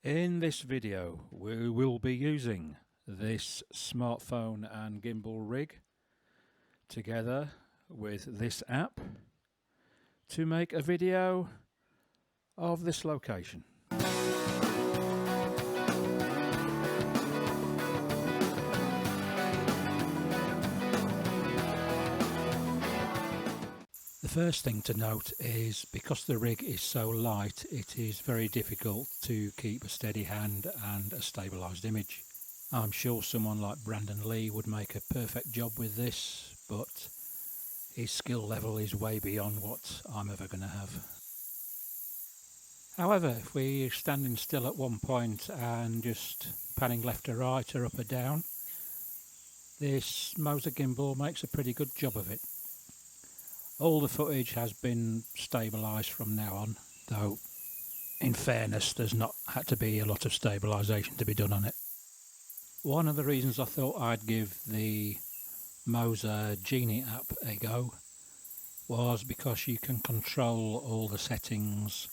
In this video we will be using this smartphone and gimbal rig together with this app to make a video of this location. The first thing to note is because the rig is so light, it is very difficult to keep a steady hand and a stabilised image. I'm sure someone like Brandon Lee would make a perfect job with this, but his skill level is way beyond what I'm ever going to have. However, if we're standing still at one point and just panning left to right or up or down, this Moza gimbal makes a pretty good job of it. All the footage has been stabilised from now on, though in fairness there's not had to be a lot of stabilisation to be done on it. One of the reasons I thought I'd give the Moza Genie app a go was because you can control all the settings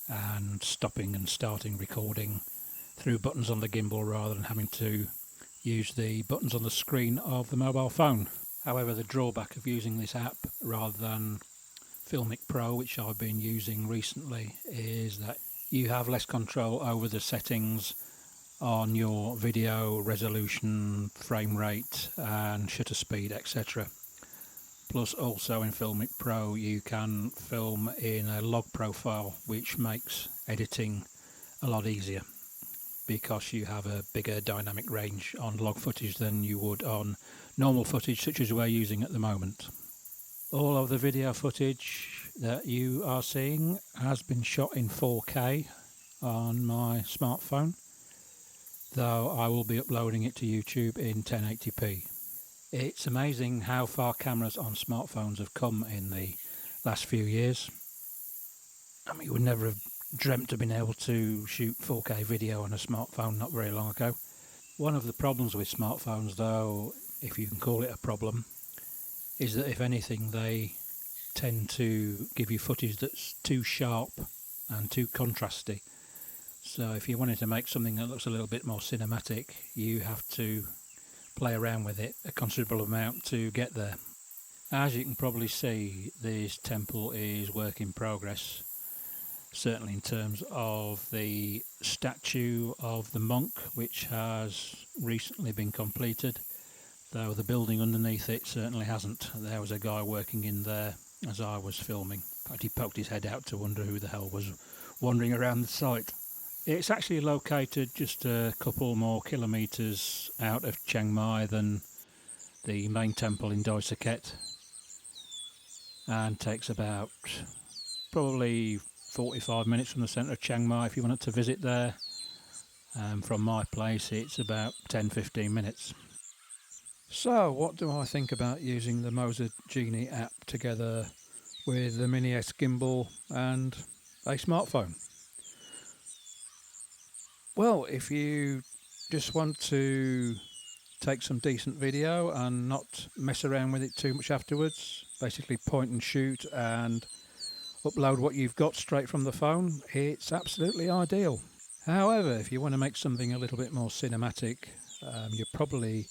and stopping and starting recording through buttons on the gimbal rather than having to use the buttons on the screen of the mobile phone. However, the drawback of using this app rather than Filmic Pro, which I've been using recently, is that you have less control over the settings on your video resolution, frame rate and shutter speed, etc. Plus also in Filmic Pro you can film in a log profile, which makes editing a lot easier because you have a bigger dynamic range on log footage than you would on normal footage such as we're using at the moment. All of the video footage that you are seeing has been shot in 4K on my smartphone, though I will be uploading it to YouTube in 1080p. It's amazing how far cameras on smartphones have come in the last few years. I mean, you would never have dreamt of being able to shoot 4K video on a smartphone not very long ago. One of the problems with smartphones, though, if you can call it a problem, is that if anything they tend to give you footage that's too sharp and too contrasty. So if you wanted to make something that looks a little bit more cinematic, you have to play around with it a considerable amount to get there. As you can probably see, this temple is work in progress. Certainly in terms of the statue of the monk, which has recently been completed, though the building underneath it certainly hasn't. There was a guy working in there as I was filming. In fact, he poked his head out to wonder who the hell was wandering around the site. It's actually located just a couple more kilometres out of Chiang Mai than the main temple in Doi Saket, and takes about probably 45 minutes from the centre of Chiang Mai if you wanted to visit there. From my place it's about 10-15 minutes. So what do I think about using the Moza Genie app together with the Mini S gimbal and a smartphone? Well, if you just want to take some decent video and not mess around with it too much afterwards, basically point and shoot and upload what you've got straight from the phone, it's absolutely ideal. However, if you want to make something a little bit more cinematic, you're probably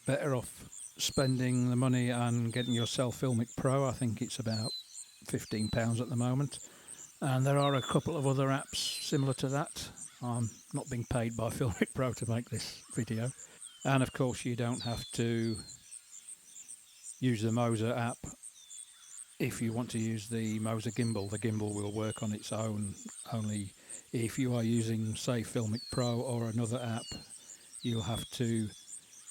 better off spending the money and getting yourself Filmic Pro. I think it's about £15 at the moment, and there are a couple of other apps similar to that. I'm not being paid by Filmic Pro to make this video, and of course you don't have to use the Moza app. If you want to use the Moza gimbal, the gimbal will work on its own. Only if you are using, say, Filmic Pro or another app, you'll have to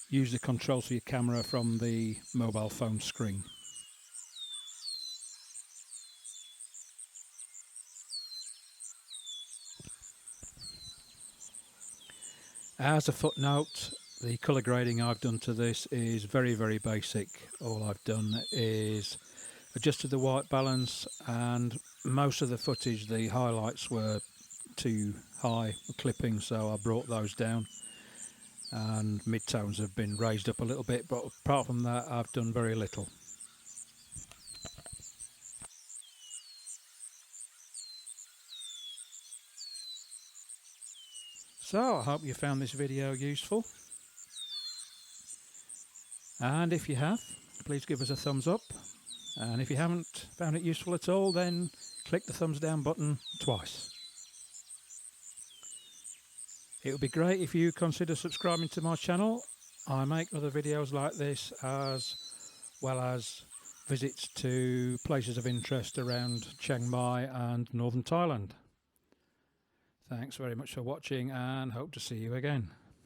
use the controls for your camera from the mobile phone screen. As a footnote, the colour grading I've done to this is very, very basic. All I've done is adjusted the white balance, and most of the footage, the highlights were too high clipping, so I brought those down, and midtones have been raised up a little bit, but apart from that I've done very little. So I hope you found this video useful, and if you have, please give us a thumbs up, and if you haven't found it useful at all, then click the thumbs down button twice. It would be great if you consider subscribing to my channel. I make other videos like this, as well as visits to places of interest around Chiang Mai and northern Thailand. Thanks very much for watching, and hope to see you again.